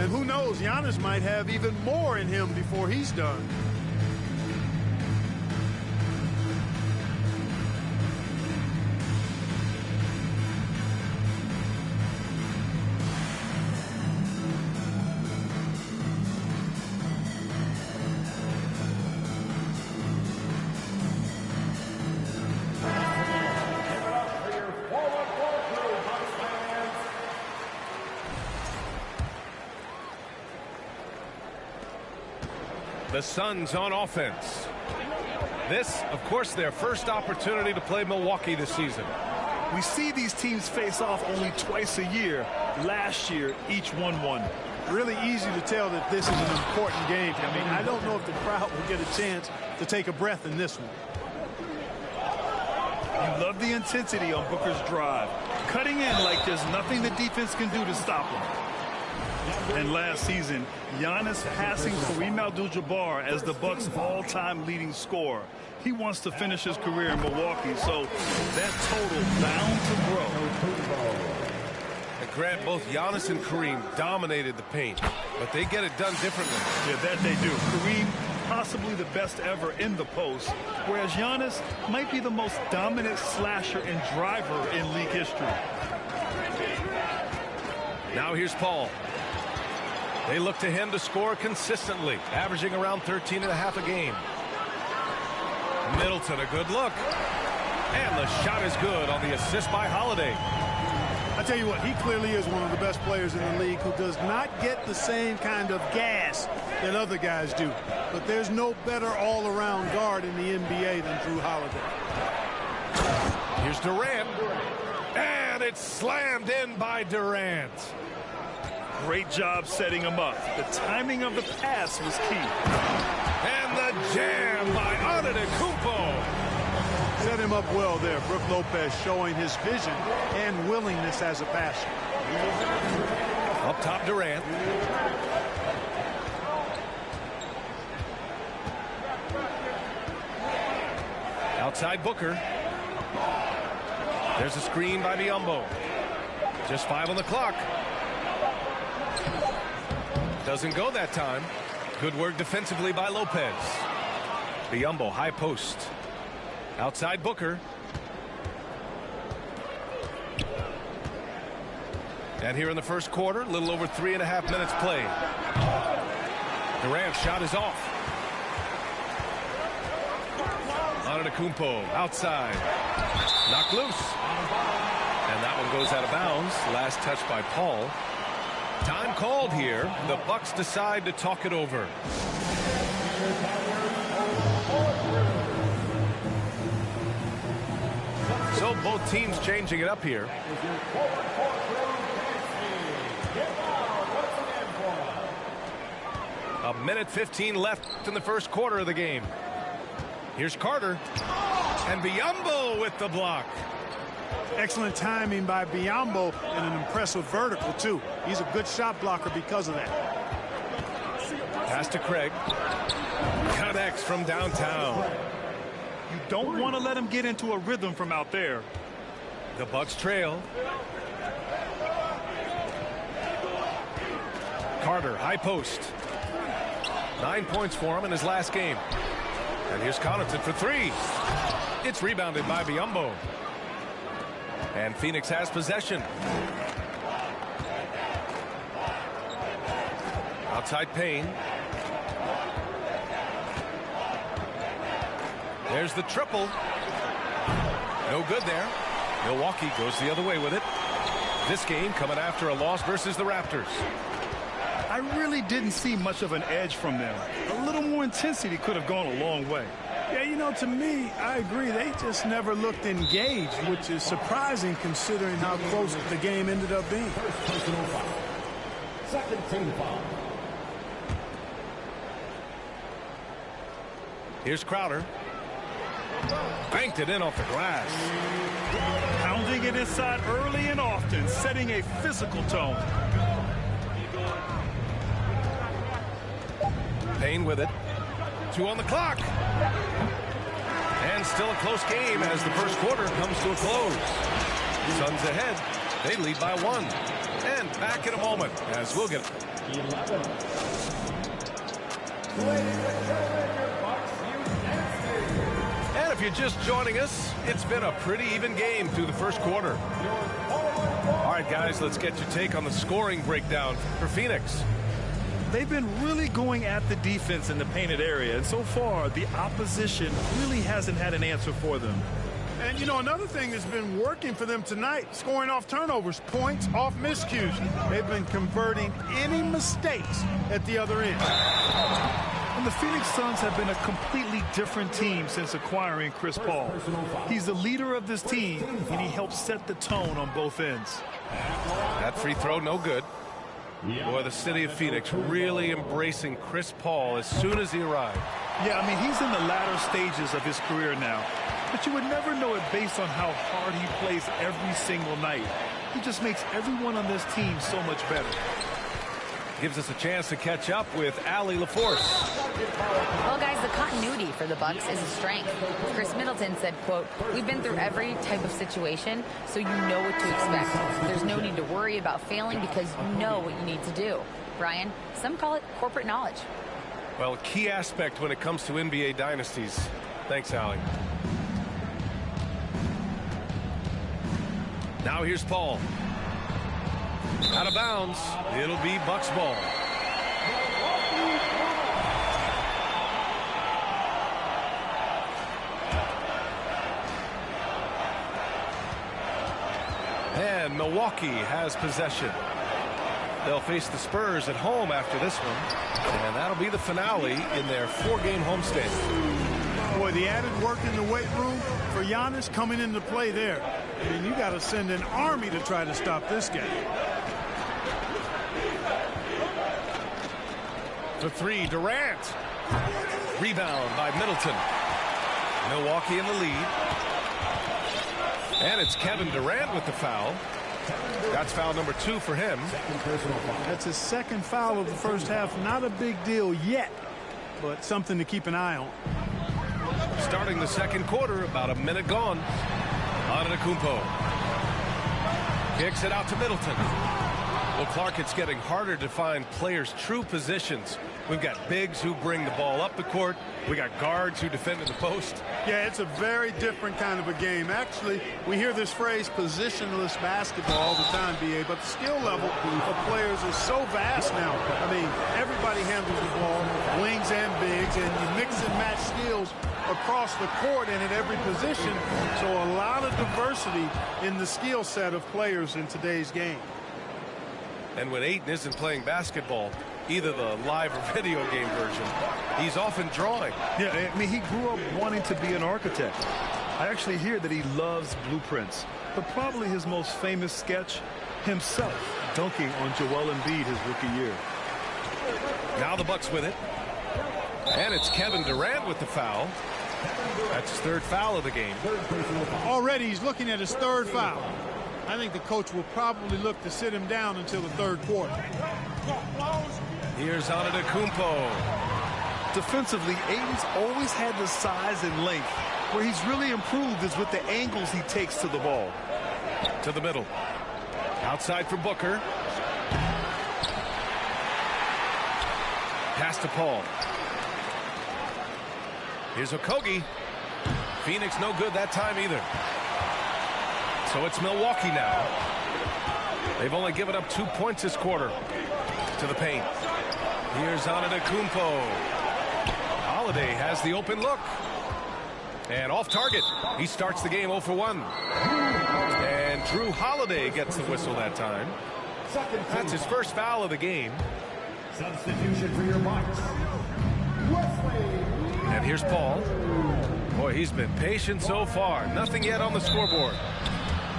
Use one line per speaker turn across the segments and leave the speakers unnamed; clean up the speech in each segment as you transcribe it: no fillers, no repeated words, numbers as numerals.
And who knows, Giannis might have even more in him before he's done.
The Suns on offense. This, of course, their first opportunity to play Milwaukee this season.
We see these teams face off only twice a year. Last year, each won one.
Really easy to tell that this is an important game. I mean, I don't know if the crowd will get a chance to take a breath in this one.
You love the intensity on Booker's drive. Cutting in like there's nothing the defense can do to stop him. And last season, Giannis passing Kareem Abdul-Jabbar as the Bucks' all-time leading scorer. He wants to finish his career in Milwaukee, so that total bound to grow.
And Grant, both Giannis and Kareem dominated the paint, but they get it done differently.
Yeah, that they do. Kareem, possibly the best ever in the post, whereas Giannis might be the most dominant slasher and driver in league history.
Now here's Paul. They look to him to score consistently, averaging around 13.5 a game. Middleton, a good look. And the shot is good on the assist by Holiday.
I tell you what, he clearly is one of the best players in the league who does not get the same kind of gas that other guys do. But there's no better all-around guard in the NBA than Jrue Holiday.
Here's Durant. And it's slammed in by Durant.
Great job setting him up. The timing of the pass was key.
And the jam by Antetokounmpo.
Set him up well there. Brook Lopez showing his vision and willingness as a passer.
Up top, Durant. Outside Booker. There's a screen by Biyombo. Just 5 on the clock. Doesn't go that time. Good work defensively by Lopez. Biyombo, high post. Outside Booker. And here in the first quarter, a little over 3.5 minutes played. Durant's shot is off. Antetokounmpo outside. Knocked loose. And that one goes out of bounds. Last touch by Paul. Time called here. The Bucks decide to talk it over. So both teams changing it up here. A minute 15 left in the first quarter of the game. Here's Carter. And Biyombo with the block.
Excellent timing by Biyombo and an impressive vertical, too. He's a good shot blocker because of that.
Pass to Craig. Connects from downtown.
You don't want to let him get into a rhythm from out there.
The Bucks trail. Carter, high post. 9 points for him in his last game. And here's Connaughton for 3. It's rebounded by Biyombo. And Phoenix has possession. Outside Payne. There's the triple. No good there. Milwaukee goes the other way with it. This game coming after a loss versus the Raptors.
I really didn't see much of an edge from them. A little more intensity could have gone a long way.
Yeah, you know, to me, I agree. They just never looked engaged, which is surprising considering how close the game ended up being.
Second team foul.
Here's Crowder. Banked it in off the glass.
Pounding it inside early and often, setting a physical tone.
Payne with it. 2 on the clock. And still a close game as the first quarter comes to a close. Suns ahead. They lead by 1. And back in a moment as we'll get... And if you're just joining us, it's been a pretty even game through the first quarter. All right, guys, let's get your take on the scoring breakdown for Phoenix.
They've been really going at the defense in the painted area, and so far the opposition really hasn't had an answer for them.
And, you know, another thing that's been working for them tonight, scoring off turnovers, points off miscues. They've been converting any mistakes at the other end.
And the Phoenix Suns have been a completely different team since acquiring Chris Paul. He's the leader of this team, and he helps set the tone on both ends.
That free throw, no good. Boy, the city of Phoenix really embracing Chris Paul as soon as he arrived.
Yeah, I mean, he's in the latter stages of his career now. But you would never know it based on how hard he plays every single night. He just makes everyone on this team so much better.
Gives us a chance to catch up with Allie LaForce.
Well, guys, the continuity for the Bucks is a strength. Chris Middleton said, quote, "We've been through every type of situation, so you know what to expect. There's no need to worry about failing because you know what you need to do." Brian, some call it corporate knowledge.
Well, a key aspect when it comes to NBA dynasties. Thanks, Allie. Now here's Paul. Out of bounds. It'll be Bucks ball. And Milwaukee has possession. They'll face the Spurs at home after this one. And that'll be the finale in their 4-game homestand.
Boy, the added work in the weight room for Giannis coming into play there. I mean, you got to send an army to try to stop this guy.
For three, Durant. Rebound by Middleton. Milwaukee in the lead. And it's Kevin Durant with the foul. That's foul number 2 for him.
That's his second foul of the first half. Not a big deal yet, but something to keep an eye on.
Starting the second quarter, about a minute gone. Antetokounmpo kicks it out to Middleton. Well, Clark, it's getting harder to find players' true positions. We've got bigs who bring the ball up the court. We got guards who defend at the post.
Yeah, it's a very different kind of a game. Actually, we hear this phrase positionless basketball all the time, B.A., but the skill level of players is so vast now. I mean, everybody handles the ball, wings and bigs, and you mix and match skills across the court and at every position. So a lot of diversity in the skill set of players in today's game.
And when Ayton isn't playing basketball, either the live or video game version, he's often drawing.
Yeah, I mean, he grew up wanting to be an architect. I actually hear that he loves blueprints. But probably his most famous sketch, himself dunking on Joel Embiid his rookie year.
Now the Bucks with it. And it's Kevin Durant with the foul. That's his 3rd foul of the game.
Already he's looking at his 3rd foul. I think the coach will probably look to sit him down until the 3rd quarter.
Here's Antetokounmpo.
Defensively, Ayton's always had the size and length. Where he's really improved is with the angles he takes to the ball.
To the middle. Outside for Booker. Pass to Paul. Here's Okogie. Phoenix no good that time either. So it's Milwaukee now. They've only given up 2 points this quarter. To the paint. Here's Antetokounmpo. Holiday has the open look. And off target. He starts the game 0 for 1. And Drew Holiday gets the whistle that time. That's his 1st foul of the game.
Substitution for your Bucks.
And here's Paul. Boy, he's been patient so far. Nothing yet on the scoreboard.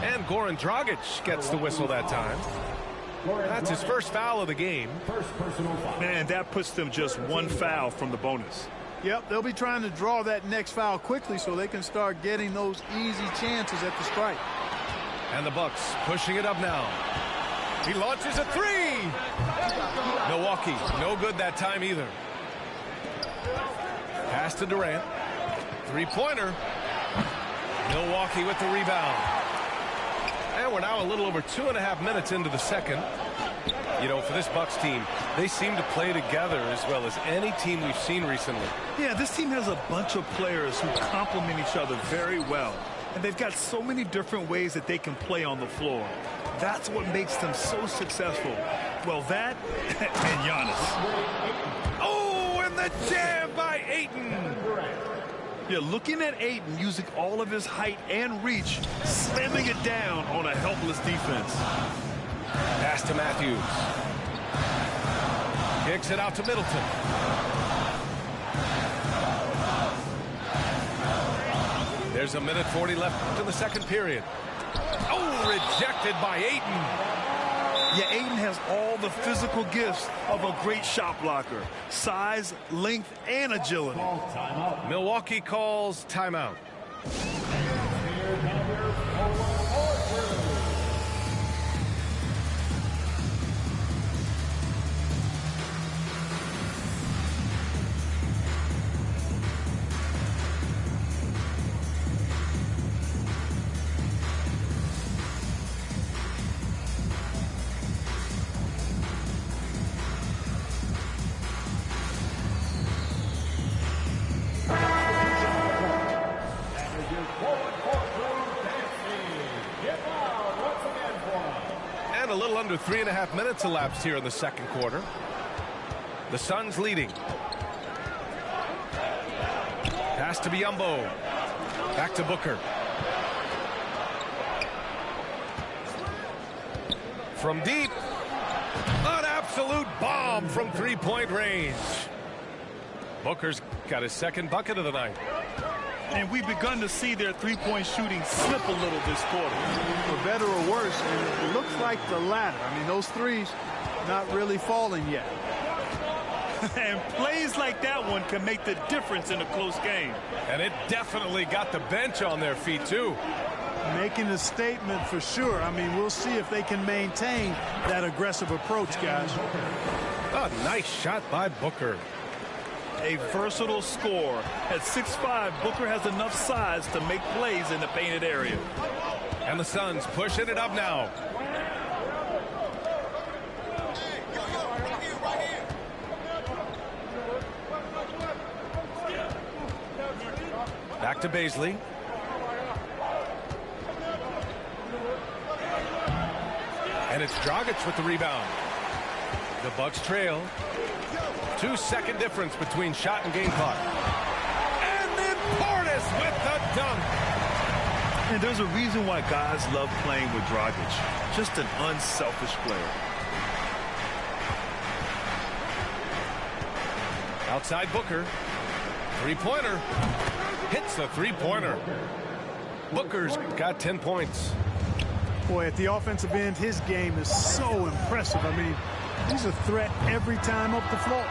And Goran Dragic gets the whistle that time. That's his 1st foul of the game.
Man, that puts them just 1 foul from the bonus.
Yep, they'll be trying to draw that next foul quickly so they can start getting those easy chances at the strike.
And the Bucks pushing it up now. He launches a 3. Milwaukee, no good that time either. Pass to Durant. 3-pointer. Milwaukee with the rebound. And we're now a little over 2.5 minutes into the second. You know, for this Bucks team, they seem to play together as well as any team we've seen recently.
Yeah, this team has a bunch of players who complement each other very well. And they've got so many different ways that they can play on the floor. That's what makes them so successful. Well, that and Giannis.
Oh, and the jam by Ayton.
Yeah, looking at Ayton using all of his height and reach, slamming it down on a helpless defense.
Pass to Matthews. Kicks it out to Middleton. There's 1:40 left in the second period. Oh, rejected by Ayton.
Yeah, Ayton has all the physical gifts of a great shot blocker. Size, length, and agility.
Milwaukee calls timeout. A little under 3.5 minutes elapsed here in the second quarter. The Suns leading. Pass to Biyombo. Back to Booker. From deep. An absolute bomb from three-point range. Booker's got his second bucket of the night.
And we've begun to see their three-point shooting slip a little this quarter.
For better or worse, and it looks like the latter. I mean, those threes not really falling yet.
And plays like that one can make the difference in a close game.
And it definitely got the bench on their feet, too.
Making a statement for sure. I mean, we'll see if they can maintain that aggressive approach, guys.
A nice shot by Booker.
A versatile scorer. At 6'5", Booker has enough size to make plays in the painted area.
And the Suns pushing it up now. Back to Bazley. And it's Dragic with the rebound. The Bucks trail. 2-second difference between shot and game clock. And then Portis with the dunk.
And there's a reason why guys love playing with Dragic. Just an unselfish player.
Outside Booker. Three-pointer. Hits the three-pointer. Booker's got 10 points.
Boy, at the offensive end, his game is so impressive. I mean, he's a threat every time up the floor.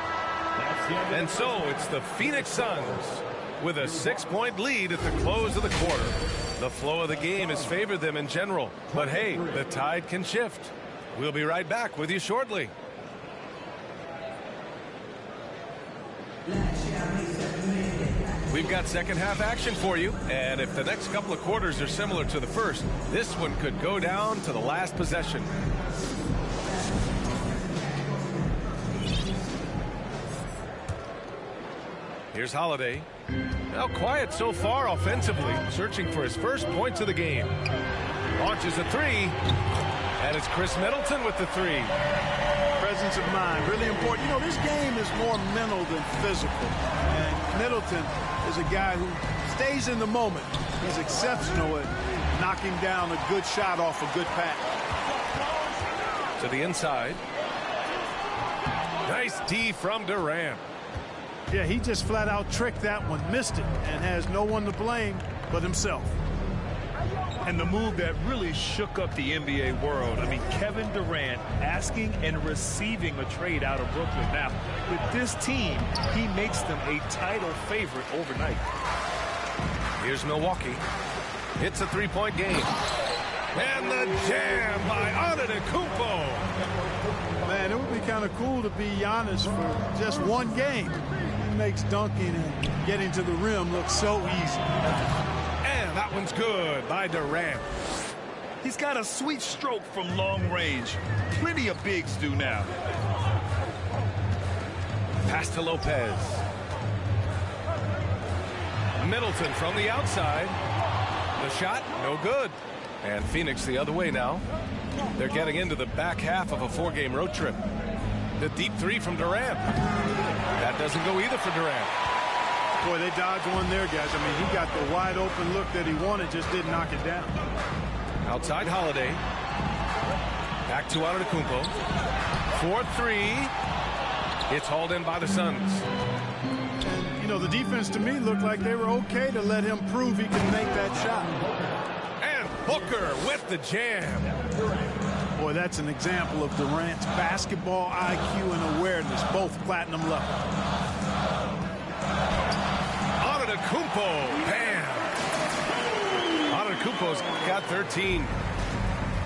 And so it's the Phoenix Suns with a 6-point lead at the close of the quarter. The flow of the game has favored them in general. But hey, the tide can shift. We'll be right back with you shortly. We've got second half action for you. And if the next couple of quarters are similar to the first, this one could go down to the last possession. Here's Holiday. Now quiet so far offensively, searching for his first points of the game. Launches a three, and it's Chris Middleton with the three.
Presence of mind, really important. You know, this game is more mental than physical. And Middleton is a guy who stays in the moment. He's exceptional at knocking down a good shot off a good pass.
To the inside. Nice D from Durant.
Yeah, he just flat out tricked that one, missed it, and has no one to blame but himself.
And the move that really shook up the NBA world. I mean, Kevin Durant asking and receiving a trade out of Brooklyn. Now, with this team, he makes them a title favorite overnight.
Here's Milwaukee. It's a three-point game. And the jam by Antetokounmpo.
Man, it would be kind of cool to be Giannis for just one game. He makes dunking and getting to the rim look so easy.
And that one's good by Durant.
He's got a sweet stroke from long range. Plenty of bigs do now.
Pass to Lopez. Middleton from the outside. The shot, no good. And Phoenix the other way now. They're getting into the back half of a 4-game road trip. The deep three from Durant. That doesn't go either for Durant.
Boy, they dodged one there, guys. I mean, he got the wide open look that he wanted, just didn't knock it down.
Outside Holiday. Back to Antetokounmpo. 4-3. It's hauled in by the Suns.
And, you know, the defense to me looked like they were okay to let him prove he can make that shot.
And Booker with the jam.
Boy, that's an example of Durant's basketball IQ and awareness, both platinum level.
Antetokounmpo, bam! Antetokounmpo's got 13.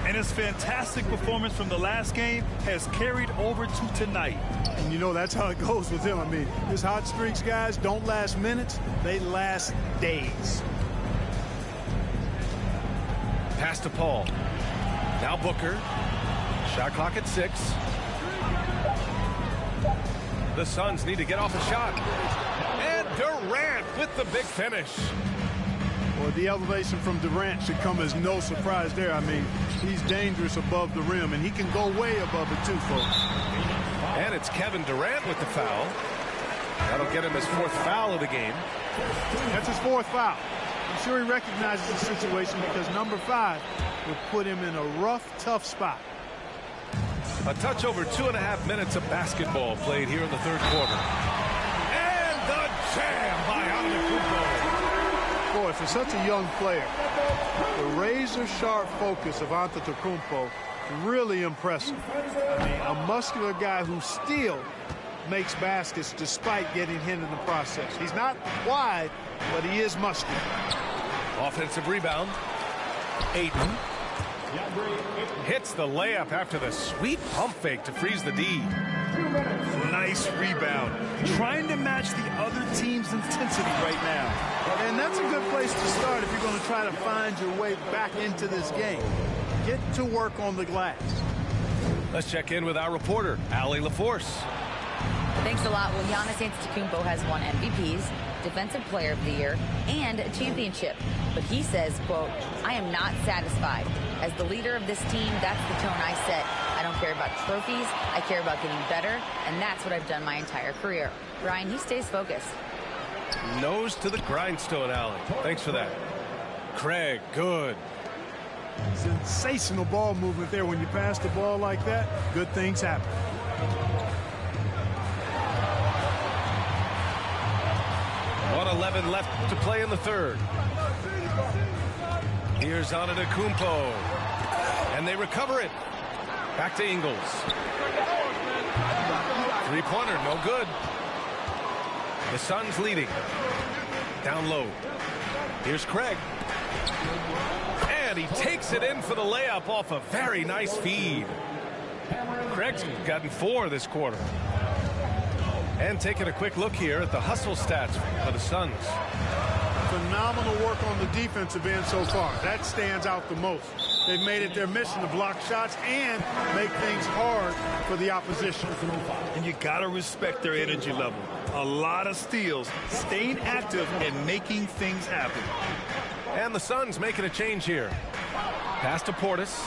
And his fantastic performance from the last game has carried over to tonight.
And you know, that's how it goes with him. I mean, his hot streaks, guys, don't last minutes. They last days.
Pass to Paul. Now Booker. Shot clock at 6. The Suns need to get off a shot. And Durant with the big finish.
Well, the elevation from Durant should come as no surprise there. I mean, he's dangerous above the rim, and he can go way above it too, folks.
And it's Kevin Durant with the foul. That'll get him his 4th foul of the game.
That's his 4th foul. I'm sure he recognizes the situation because number 5 will put him in a rough, tough spot.
A touch over 2.5 minutes of basketball played here in the 3rd quarter. And the jam by Antetokounmpo.
Boy, for such a young player, the razor-sharp focus of Antetokounmpo, really impressive. I mean, a muscular guy who still makes baskets despite getting hit in the process. He's not wide, but he is muscular.
Offensive rebound. Ayton hits the layup after the sweet pump fake to freeze the D.
Nice rebound. Trying to match the other team's intensity right now.
And that's a good place to start if you're going to try to find your way back into this game. Get to work on the glass.
Let's check in with our reporter, Allie LaForce.
Thanks a lot. Well, Giannis Antetokounmpo has won MVPs, Defensive Player of the Year, and a championship. But he says, quote, I am not satisfied. As the leader of this team, that's the tone I set. I don't care about trophies. I care about getting better, and that's what I've done my entire career. Ryan, he stays focused.
Nose to the grindstone, Allie. Thanks for that. Craig, good.
Sensational ball movement there. When you pass the ball like that, good things happen. .11
left to play in the 3rd. Here's Antetokounmpo. And they recover it. Back to Ingles. Three-pointer, no good. The Suns leading. Down low. Here's Craig. And he takes it in for the layup off a very nice feed. Craig's gotten 4 this quarter. And taking a quick look here at the hustle stats for the Suns.
Phenomenal work on the defensive end so far. That stands out the most. They've made it their mission to block shots and make things hard for the opposition.
And you got to respect their energy level. A lot of steals, staying active and making things happen.
And the Suns making a change here. Pass to Portis.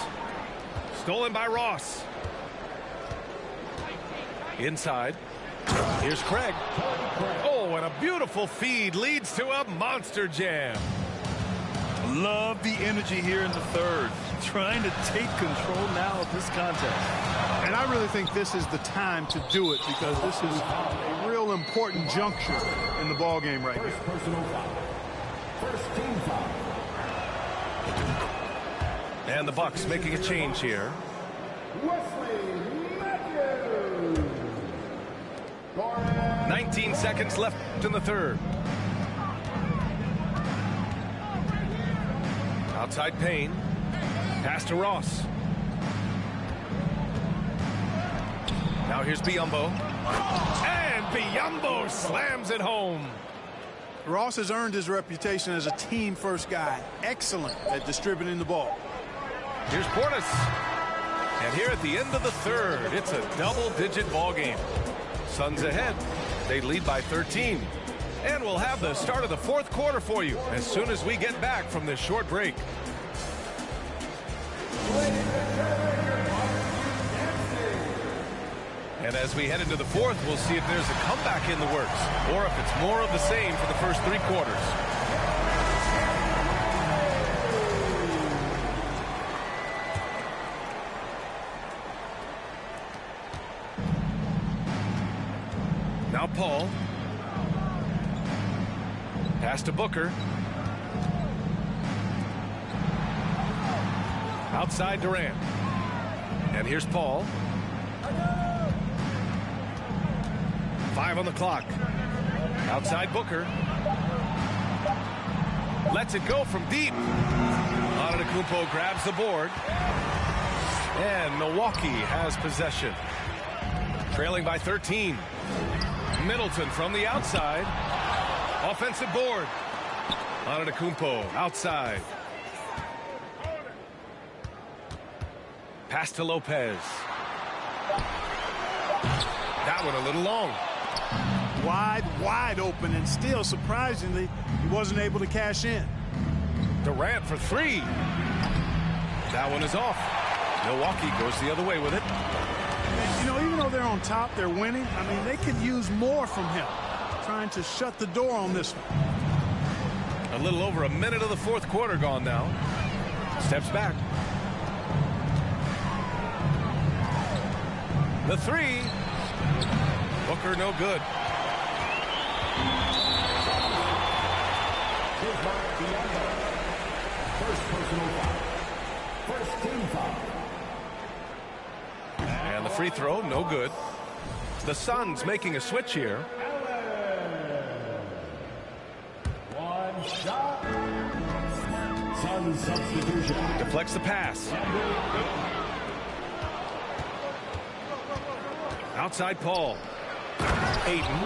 Stolen by Ross. Inside. Here's Craig. Oh, and a beautiful feed leads to a monster jam.
Love the energy here in the 3rd. Trying to take control now of this contest.
And I really think this is the time to do it because this is a real important juncture in the ball game right now.
First team foul.
And the Bucks making a change here.
Wesley Matthews.
19 seconds left in the 3rd. Outside Payne. Pass to Ross. Now here's Biyombo. And Biyombo slams it home.
Ross has earned his reputation as a team-first guy. Excellent at distributing the ball.
Here's Portis. And here at the end of the third, it's a double-digit ball game. Suns ahead. They lead by 13. And we'll have the start of the fourth quarter for you as soon as we get back from this short break. And as we head into the fourth, we'll see if there's a comeback in the works or if it's more of the same for the first three quarters. Now Paul. Pass to Booker. Outside Durant. And here's Paul. 5 on the clock. Outside Booker. Lets it go from deep. Antetokounmpo grabs the board. And Milwaukee has possession. Trailing by 13. Middleton from the outside. Offensive board. Antetokounmpo outside. Pass to Lopez. That one a little long.
Wide open, and still, surprisingly, he wasn't able to cash in.
Durant for three. That one is off. Milwaukee goes the other way with it.
And, you know, even though they're on top, they're winning. I mean, they could use more from him. Trying to shut the door on this one.
A little over a minute of the fourth quarter gone now. Steps back. The three. Booker no good.
First personal foul. First team foul.
And the free throw, no good. The Suns making a switch here.
One shot. Suns substitution.
Deflects the pass. Outside Paul. Ayton.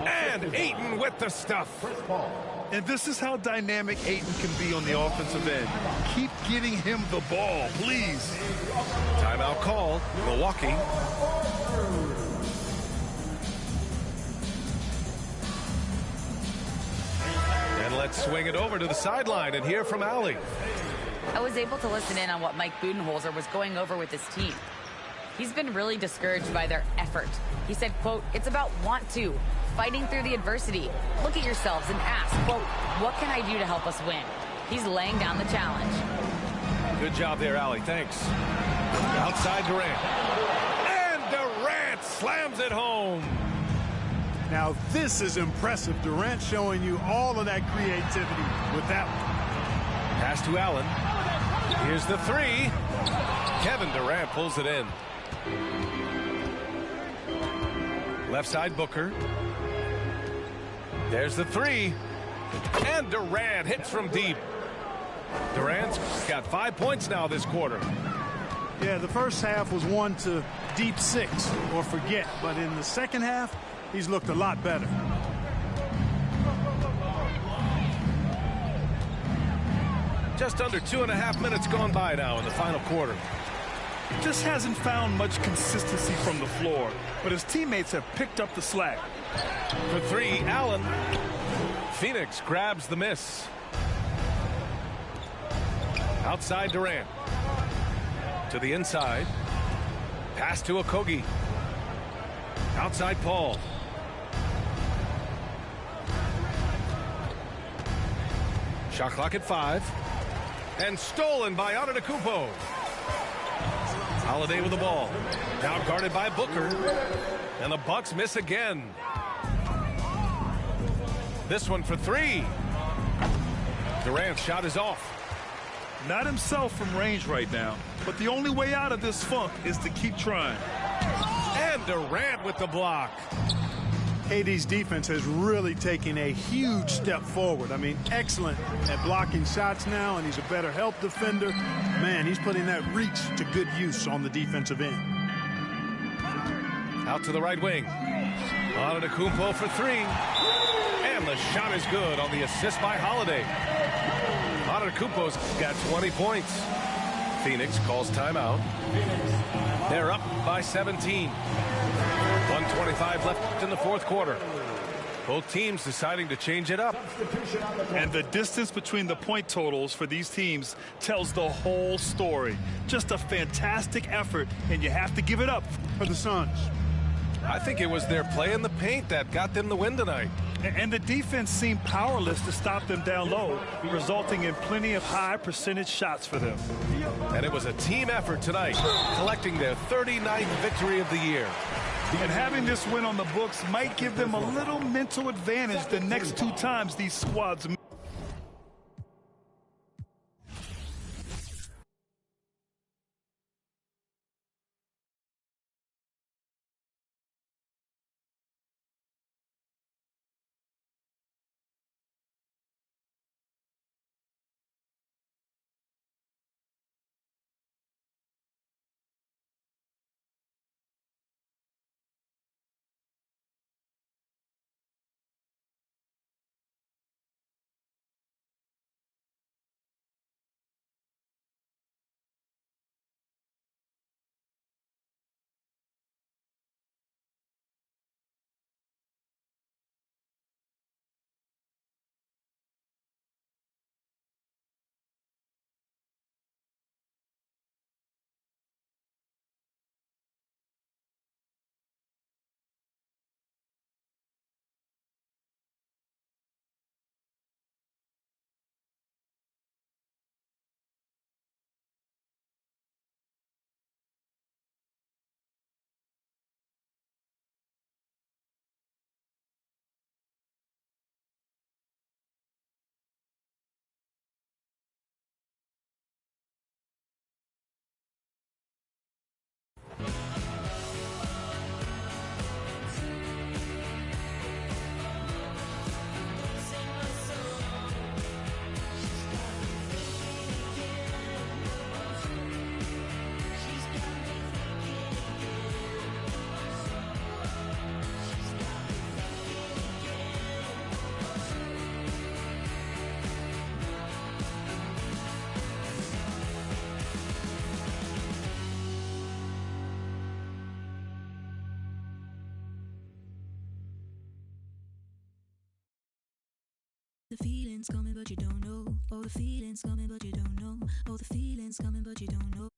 And Ayton with the stuff.
And this is how dynamic Ayton can be on the offensive end. Keep getting him the ball, please.
Timeout called. Milwaukee. And let's swing it over to the sideline and hear from Allie.
I was able to listen in on what Mike Budenholzer was going over with his team. He's been really discouraged by their effort. He said, quote, "It's about want to, fighting through the adversity. Look at yourselves and ask, quote, what can I do to help us win?" He's laying down the challenge.
Good job there, Allie. Thanks. Outside Durant. And Durant slams it home.
Now, this is impressive. Durant showing you all of that creativity with that one.
Pass to Allen. Here's the three. Kevin Durant pulls it in. Left side Booker. There's the three. And Durant hits from deep. Durant's got 5 points now this quarter.
Yeah, the first half was one to deep six or forget. But in the second half, he's looked a lot better.
Just under 2.5 minutes gone by now in the final quarter.
Just hasn't found much consistency from the floor, but his teammates have picked up the slack.
For three, Allen. Phoenix grabs the miss. Outside Durant. To the inside. Pass to Okogie. Outside Paul. Shot clock at 5. And stolen by Antetokounmpo. Holiday with the ball. Now guarded by Booker. And the Bucks miss again. This one for three. Durant's shot is off.
Not himself from range right now, but the only way out of this funk is to keep trying.
And Durant with the block.
KD's defense has really taken a huge step forward. I mean, excellent at blocking shots now, and he's a better help defender. Man, he's putting that reach to good use on the defensive end.
Out to the right wing. Antetokounmpo for three. And the shot is good on the assist by Holiday. Antetokounmpo's got 20 points. Phoenix calls timeout. They're up by 17. 1:25 left in the fourth quarter. Both teams deciding to change it up.
And the distance between the point totals for these teams tells the whole story. Just a fantastic effort, and you have to give it up
For the Suns.
I think it was their play in the paint that got them the win tonight.
And the defense seemed powerless to stop them down low, resulting in plenty of high percentage shots for them.
And it was a team effort tonight, collecting their 39th victory of the year.
And having this win on the books might give them a little mental advantage the next two times these squads meet.
The feeling's coming, but you don't know. Oh, the feeling's coming, but you don't know. Oh, the feeling's coming, but you don't know.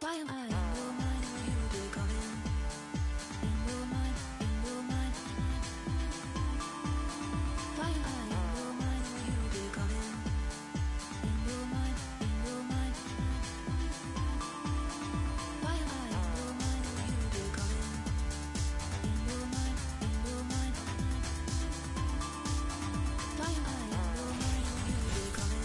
Why am I in your mind when you do coming? In your mind, in your mind. Why am I in your mind when you do coming? In your mind, in your mind. Why am I in your mind when you do coming? In your mind, in your mind. Why am I in your mind when you do coming?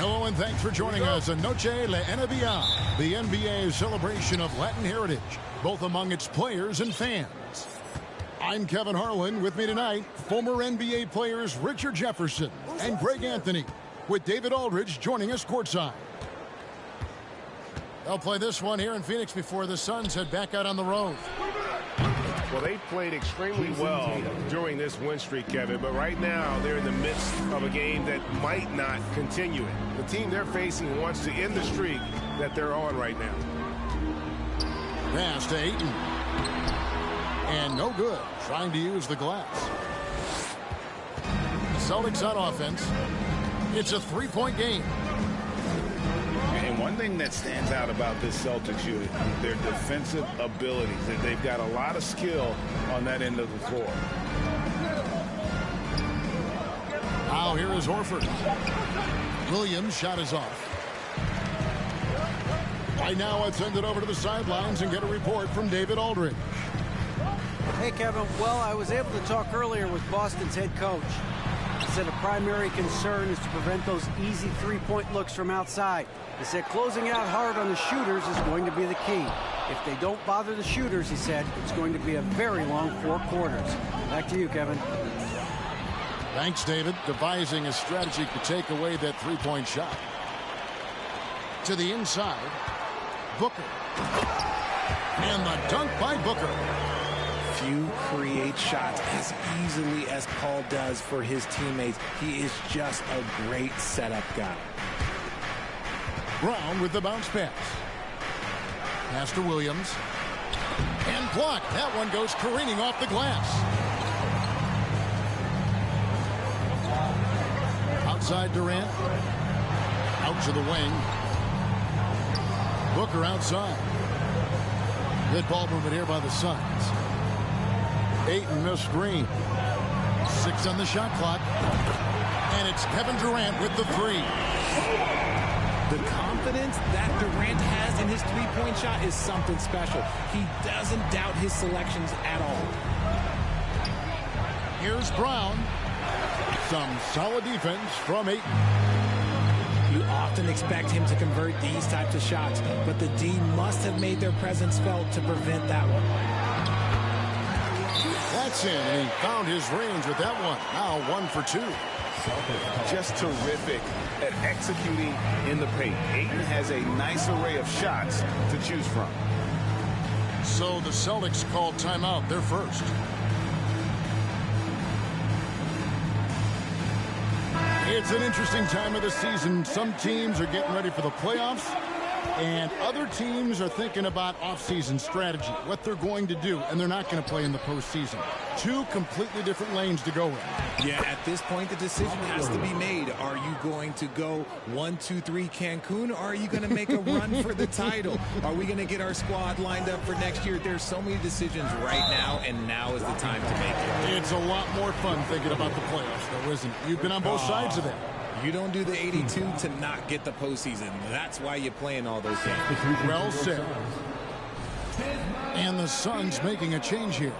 Hello and thanks for joining us on Noche La NBA, the NBA's celebration of Latin heritage, both among its players and fans. I'm Kevin Harlan. With me tonight, former NBA players Richard Jefferson and Greg Anthony, with David Aldridge joining us courtside. They'll play this one here in Phoenix before the Suns head back out on the road.
Well, they played extremely well during this win streak, Kevin, but right now they're in the midst of a game that might not continue it. The team they're facing wants to end the streak that they're on right now.
Pass to Ayton. And no good, trying to use the glass. Celtics on offense. It's a three-point game.
And one
thing that stands out about this Celtics unit, their defensive abilities. They've got a lot of skill on that end of the floor.
Now here is Horford. Williams' shot is off. Right now, let's send it over to the sidelines and get a report from David Aldridge.
Hey, Kevin. Well, I was able to talk earlier with Boston's head coach. He said a primary concern is to prevent those easy three-point looks from outside. He said closing out hard on the shooters is going to be the key. If they don't bother the shooters, he said, it's going to be a very long 4 quarters. Back to you, Kevin.
Thanks, David. Devising a strategy to take away that three-point shot. To the inside, Booker. And the dunk by Booker.
Few create shots as easily as Paul does for his teammates. He is just a great setup guy.
Brown with the bounce pass. Pass to Williams. And blocked. That one goes careening off the glass. Outside Durant. Out to the wing. Booker outside. Good ball movement here by the Suns. Ayton missed screen. 6 on the shot clock. And it's Kevin Durant with the 3.
The confidence that Durant has in his three-point shot is something special. He doesn't doubt his selections at all.
Here's Brown. Some solid defense from Ayton.
You often expect him to convert these types of shots, but the D must have made their presence felt to prevent that one.
That's in, and he found his range with that one. Now 1 for 2.
Just terrific at executing in the paint. Ayton has a nice array of shots to choose from.
So the Celtics called timeout. They're first. It's an interesting time of the season. Some teams are getting ready for the playoffs, and other teams are thinking about off-season strategy, what they're going to do, and they're not going to play in the postseason. 2 completely different lanes to go in.
Yeah, at this point, the decision has to be made. Are you going to go 1, 2, 3 Cancun, or are you going to make a run for the title? Are we going to get our squad lined up for next year? There's so many decisions right now, and now is the time to make it.
It's a lot more fun thinking about the playoffs, though, isn't it? You've been on both sides of that.
You don't do the 82 to not get the postseason. That's why you're playing all those games.
Well said. And the Suns making a change here.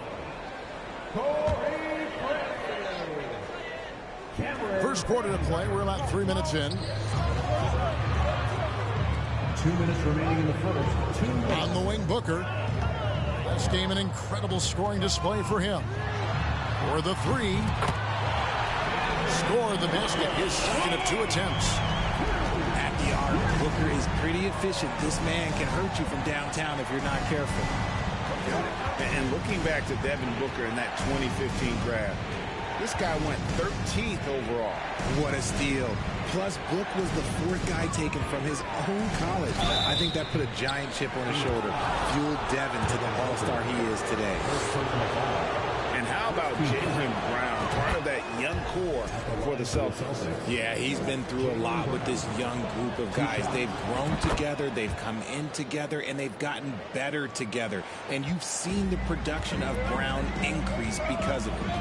First quarter to play. We're about 3 minutes in.
2 minutes remaining in the first.
On the wing, Booker. This game an incredible scoring display for him. For the 3. Score the basket, his second of 2 attempts.
At the arc, Booker is pretty efficient. This man can hurt you from downtown if you're not careful.
And looking back to Devin Booker in that 2015 draft, this guy went 13th overall.
What a steal. Plus, Book was the 4th guy taken from his own college. I think that put a giant chip on his shoulder, fueled Devin to the all-star he is today.
And how about Jaylen Brown, part of that young core for the Celtics?
Yeah, he's been through a lot with this young group of guys. They've grown together, they've come in together, and they've gotten better together. And you've seen the production of Brown increase because of it.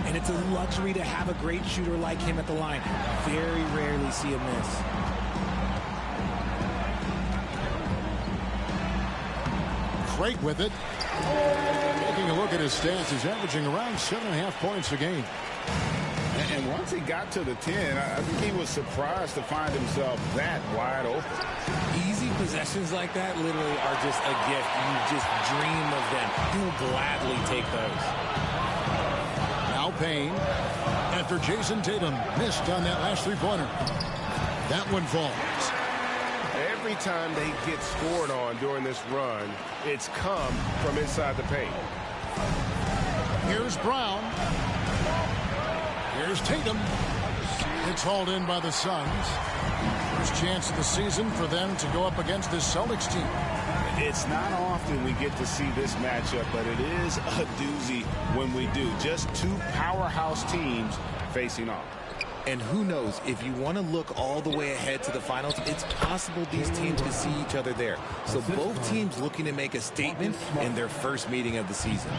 And it's a luxury to have a great shooter like him at the line. Very rarely see a miss.
Craig with it. Taking a look at his stats, he's averaging around 7.5 points a game.
And once he got to the 10, I think he was surprised to find himself that wide open.
Easy possessions like that literally are just a gift. You just dream of them. He'll gladly take those.
Now Payne, after Jason Tatum missed on that last 3-pointer. That one falls.
Every time they get scored on during this run, it's come from inside the paint.
Here's Brown. Here's Tatum. It's hauled in by the Suns. First chance of the season for them to go up against this Celtics team.
It's not often we get to see this matchup, but it is a doozy when we do. Just 2 powerhouse teams facing off.
And who knows, if you want to look all the way ahead to the finals, it's possible these teams could see each other there. So both teams looking to make a statement in their first meeting of the season.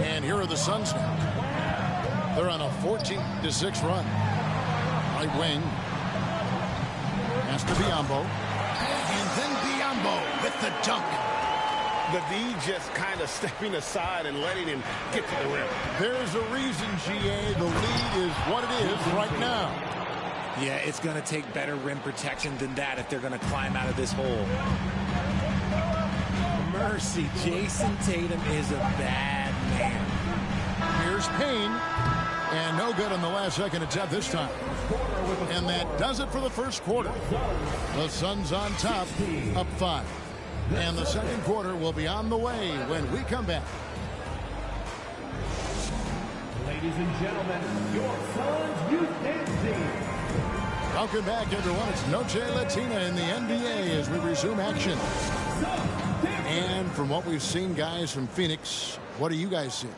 And here are the Suns now. They're on a 14-6 run. Right wing. Pass to Biyombo. And then Biyombo with the dunk.
The D just kind of stepping aside and letting him get to the rim.
There's a reason, GA, the lead is what it is right now.
Yeah, it's going to take better rim protection than that if they're going to climb out of this hole. Mercy, Jason Tatum is a bad man.
Here's Payne. And no good on the last second attempt this time. And that does it for the first quarter. The Suns on top, up 5. And the second quarter will be on the way when we come back.
Ladies and gentlemen, your Suns Youth Dance Team.
Welcome back, everyone. It's Noche Latina in the NBA as we resume action. And from what we've seen, guys, from Phoenix, what do you guys see?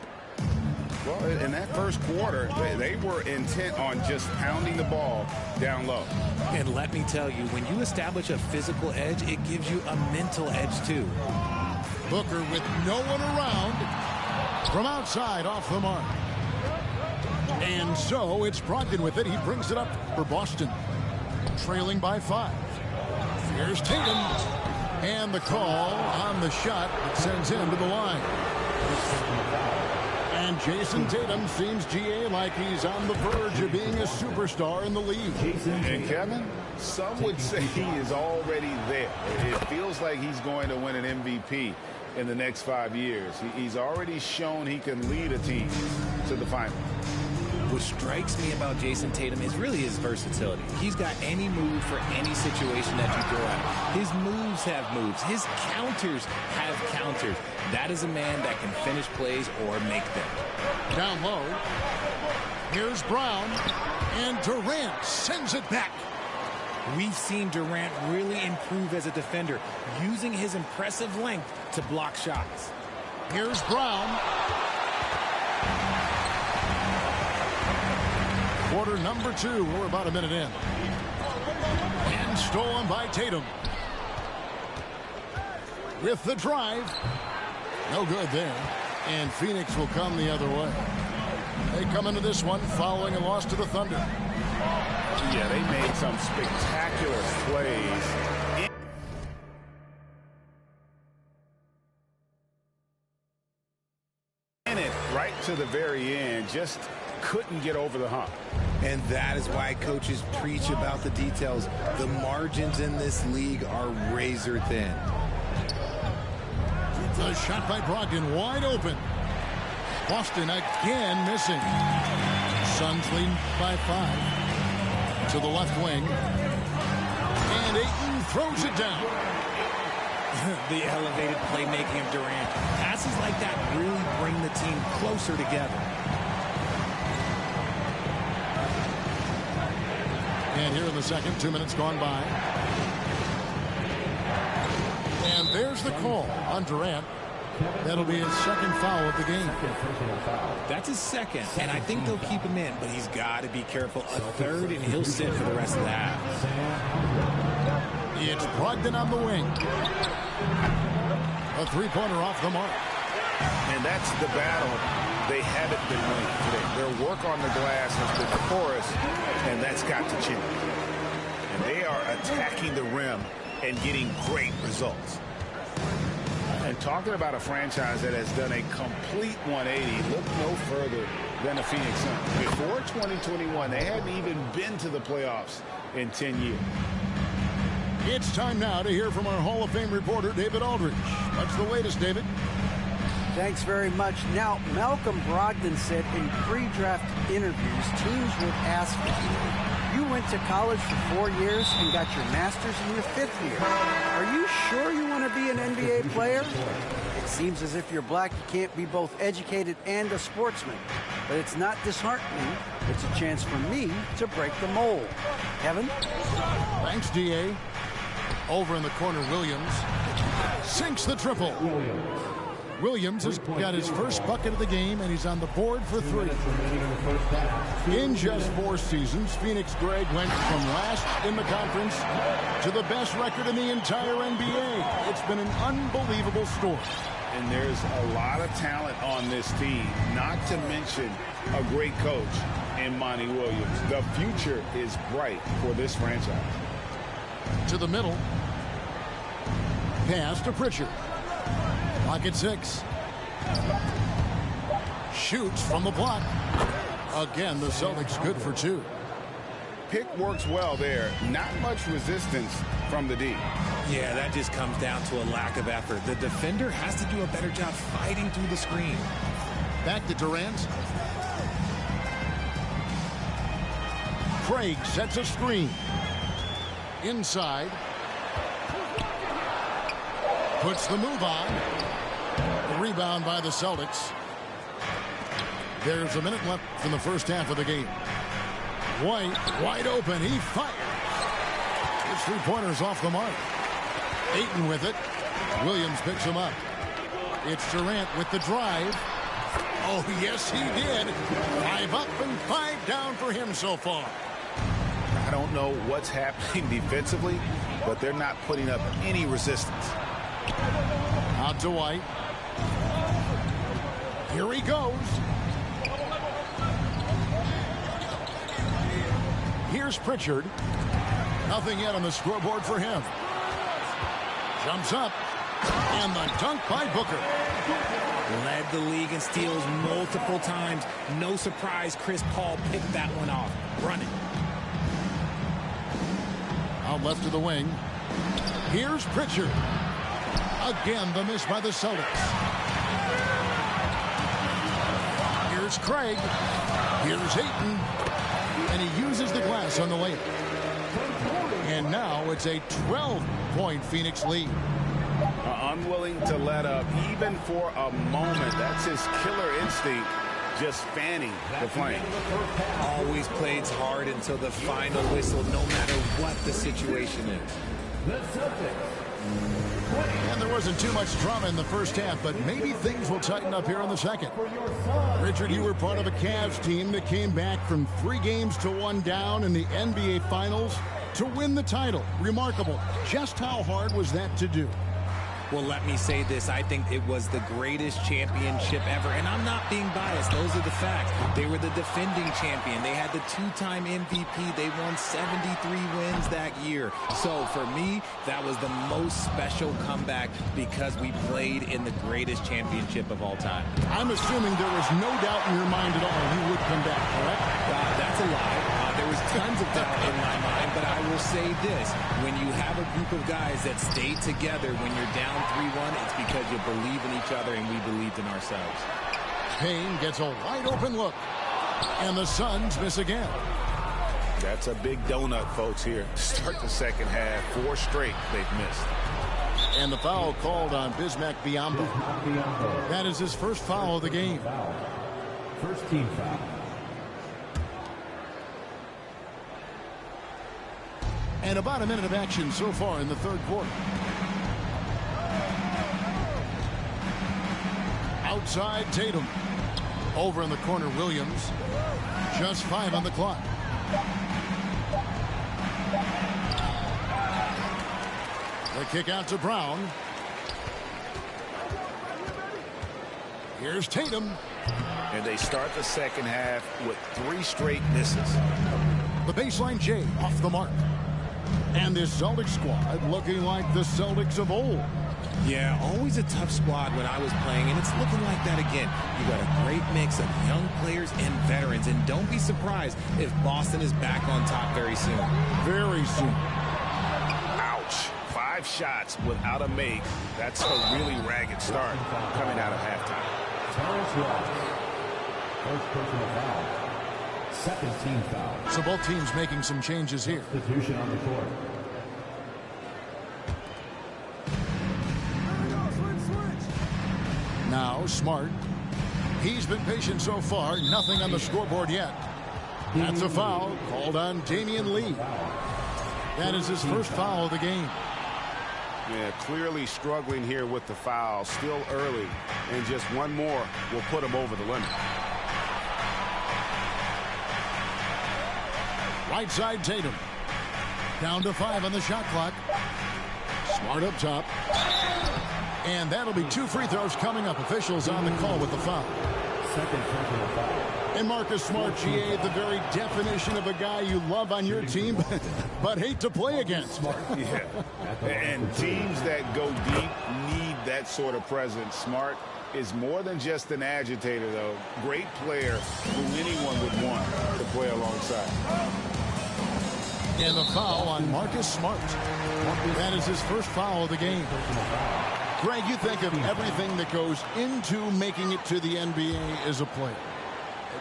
Well, in that first quarter, they were intent on just pounding the ball down low.
And let me tell you, when you establish a physical edge, it gives you a mental edge, too.
Booker with no one around from outside off the mark. And so it's Brogdon with it. He brings it up for Boston, trailing by 5. Here's Tatum. And the call on the shot that sends him to the line. And Jason Tatum seems, GA, like he's on the verge of being a superstar in the league.
And Kevin, some would say he is already there. It feels like he's going to win an MVP in the next 5 years. He's already shown he can lead a team to the final.
What strikes me about Jason Tatum is really his versatility. He's got any move for any situation that you throw at him. His moves have moves. His counters have counters. That is a man that can finish plays or make them.
Down low. Here's Brown. And Durant sends it back.
We've seen Durant really improve as a defender, using his impressive length to block shots.
Here's Brown. Quarter number 2. We're about a minute in. And stolen by Tatum. With the drive. No good there. And Phoenix will come the other way. They come into this one following a loss to the Thunder.
Yeah, they made some spectacular plays. In it right to the very end, just couldn't get over the hump.
And that is why coaches preach about the details. The margins in this league are razor thin.
The shot by Brogdon wide open. Boston again missing. Suns lead by 5 to the left wing. And Ayton throws it down.
The elevated playmaking of Durant. Passes like that really bring the team closer together.
And here in the second, 2 minutes gone by. And there's the call on Durant. That'll be his second foul of the game.
That's his second, and I think they'll keep him in, but he's got to be careful. A third, and he'll sit for the rest of the half.
It's Brogdon on the wing. A three-pointer off the mark.
And that's the battle they haven't been winning today. Their work on the glass has been porous, and that's got to change. And they are attacking the rim and getting great results. And talking about a franchise that has done a complete 180, look no further than the Phoenix Suns. Before 2021, they hadn't even been to the playoffs in 10 years.
It's time now to hear from our Hall of Fame reporter, David Aldridge. What's the latest, David?
Thanks very much. Now, Malcolm Brogdon said in pre-draft interviews, teams would ask him, you went to college for 4 years and got your master's in your 5th year. Are you sure you want to be an NBA player? It seems as if you're black, you can't be both educated and a sportsman. But it's not disheartening. It's a chance for me to break the mold. Kevin?
Thanks, D.A. Over in the corner, Williams sinks the triple. Williams has got his first bucket of the game, and he's on the board for 3. In just 4 seasons, Phoenix Greg went from last in the conference to the best record in the entire NBA. It's been an unbelievable story.
And there's a lot of talent on this team, not to mention a great coach in Monty Williams. The future is bright for this franchise.
To the middle. Pass to Pritchard. Pocket 6. Shoots from the block. Again, the Celtics good for 2.
Pick works well there. Not much resistance from the D.
Yeah, that just comes down to a lack of effort. The defender has to do a better job fighting through the screen.
Back to Durant. Craig sets a screen. Inside. Puts the move on. The rebound by the Celtics. There's a minute left in the first half of the game. White, wide open. He fires. His 3-pointer's off the mark. Ayton with it. Williams picks him up. It's Durant with the drive. Oh, yes, he did. 5 up and 5 down for him so far.
I don't know what's happening defensively, but they're not putting up any resistance.
Out to White. Here he goes. Here's Pritchard. Nothing yet on the scoreboard for him. Jumps up. And the dunk by Booker.
Led the league in steals multiple times. No surprise Chris Paul picked that one off. Running.
Out left to the wing. Here's Pritchard. Again, the miss by the Celtics. Here's Craig. Here's Ayton. And he uses the glass on the layup. And now it's a 12-point Phoenix lead.
Unwilling to let up even for a moment. That's his killer instinct, just fanning the flame.
Always plays hard until the final whistle, no matter what the situation is.
And there wasn't too much drama in the first half, but maybe things will tighten up here in the second. Richard, you were part of a Cavs team that came back from 3 games to 1 down in the NBA Finals to win the title. Remarkable. Just how hard was that to do?
Well, let me say this. I think it was the greatest championship ever. And I'm not being biased. Those are the facts. They were the defending champion. They had the 2-time MVP. They won 73 wins that year. So for me, that was the most special comeback because we played in the greatest championship of all time.
I'm assuming there was no doubt in your mind at all you would come back, correct?
That's a lie. There was tons of doubt in my mind, but I will say this. When you have a group of guys that stay together when you're down 3-1, it's because you believe in each other and we believed in ourselves.
Payne gets a wide open look. And the Suns miss again.
That's a big donut, folks, here. Start the second half. 4 straight they've missed.
And the foul called on Bismack Biyombo. That is his first foul of the game.
First team foul.
And about a minute of action so far in the third quarter. Outside Tatum. Over in the corner Williams. Just 5 on the clock. The kick out to Brown. Here's Tatum.
And they start the second half with 3 straight misses.
The baseline J off the mark. And this Celtics squad looking like the Celtics of old.
Yeah, always a tough squad when I was playing, and it's looking like that again. You got a great mix of young players and veterans, and don't be surprised if Boston is back on top very soon.
Very soon.
Ouch. 5 shots without a make. That's a really ragged start coming out of halftime.
Terrence Ross. First personal foul. Second team foul.
So both teams making some changes here.
Substitution on the court.
Now Smart. He's been patient so far. Nothing on the scoreboard yet. That's a foul called on Damian Lee. That is his first foul of the game.
Yeah, clearly struggling here with the foul. Still early, and just one more will put him over the limit.
Right side Tatum. Down to 5 on the shot clock. Smart up top. And that'll be 2 free throws coming up. Officials on the call with the foul.
Second personal foul.
And Marcus Smart, GA, the very definition of a guy you love on your team, but hate to play against.
Yeah. And teams that go deep need that sort of presence. Smart is more than just an agitator, though. Great player who anyone would want to play alongside.
And the foul on Marcus Smart. That is his first foul of the game. Greg, you think of everything that goes into making it to the NBA as a player.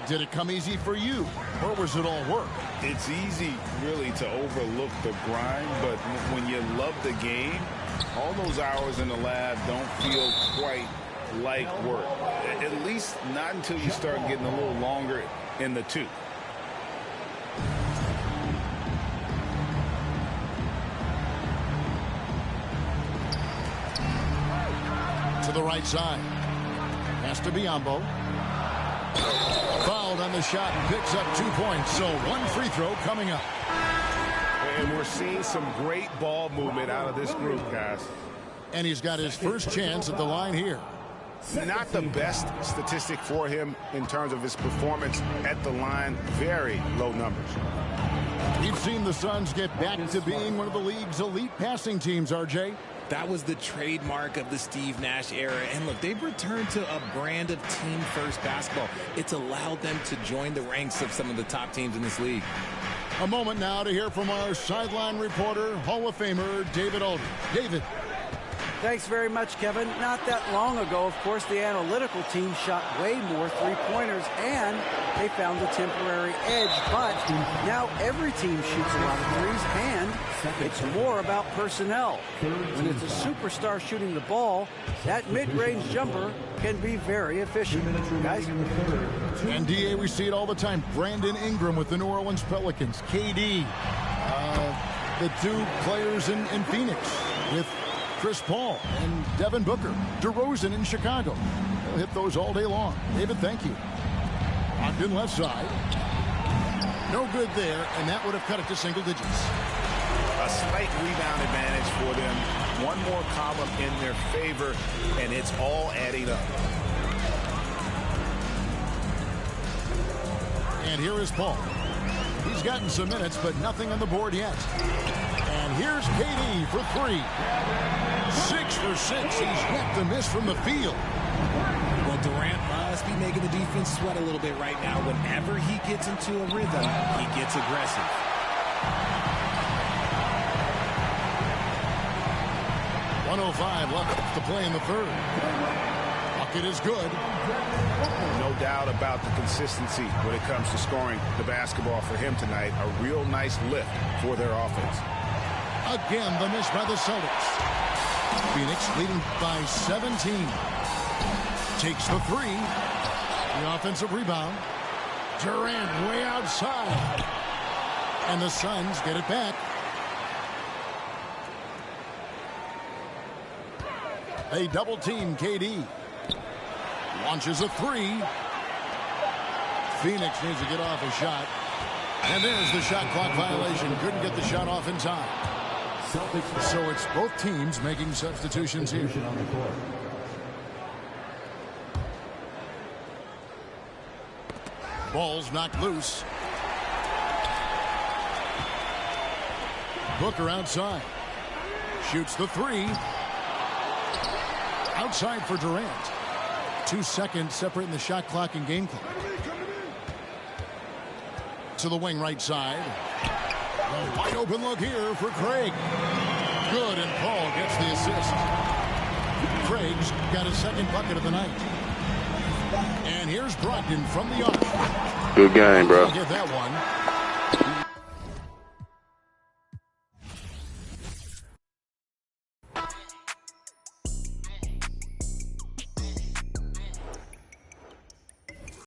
Did it come easy for you, or was it all work?
It's easy, really, to overlook the grind, but when you love the game, all those hours in the lab don't feel quite like work. At least not until you start getting a little longer in the tooth.
To the right side. Has to be Biyombo. Fouled on the shot and picks up 2 points. So 1 free throw coming up.
And we're seeing some great ball movement out of this group, guys.
And he's got his first chance at the line here.
Not the best statistic for him in terms of his performance at the line. Very low numbers.
We've seen the Suns get back to being one of the league's elite passing teams, RJ.
That was the trademark of the Steve Nash era. And look, they've returned to a brand of team-first basketball. It's allowed them to join the ranks of some of the top teams in this league.
A moment now to hear from our sideline reporter, Hall of Famer David Aldridge. David.
Thanks very much, Kevin. Not that long ago, of course, the analytical team shot way more three-pointers, and they found a temporary edge. But now every team shoots a lot of threes, and it's more about personnel. When it's a superstar shooting the ball, that mid-range jumper can be very efficient. Guys?
And, DA, we see it all the time. Brandon Ingram with the New Orleans Pelicans. KD, the 2 players in Phoenix with Chris Paul and Devin Booker. DeRozan in Chicago. They'll hit those all day long. David, thank you. Ogden left side. No good there, and that would have cut it to single digits.
A slight rebound advantage for them. One more column in their favor, and it's all adding up.
And here is Paul. He's gotten some minutes, but nothing on the board yet. And here's KD for 3. 6 for 6. He's yet to miss from the field.
Well, Durant must be making the defense sweat a little bit right now. Whenever he gets into a rhythm, he gets aggressive.
.105 left to play in the third. Bucket is good.
No doubt about the consistency when it comes to scoring the basketball for him tonight. A real nice lift for their offense.
Again, the miss by the Celtics. Phoenix leading by 17. Takes the 3. The offensive rebound. Durant way outside. And the Suns get it back. They double team KD. Launches a 3. Phoenix needs to get off a shot. And there's the shot clock violation. Couldn't get the shot off in time. So it's both teams making substitutions here. Ball's knocked loose. Booker outside. Shoots the 3. Outside for Durant. 2 seconds separating the shot clock and game clock. To the wing right side. A wide open look here for Craig. Good, and Paul gets the assist. Craig's got his second bucket of the night. And here's Brogdon from the arc.
Good game, bro.
Get that one.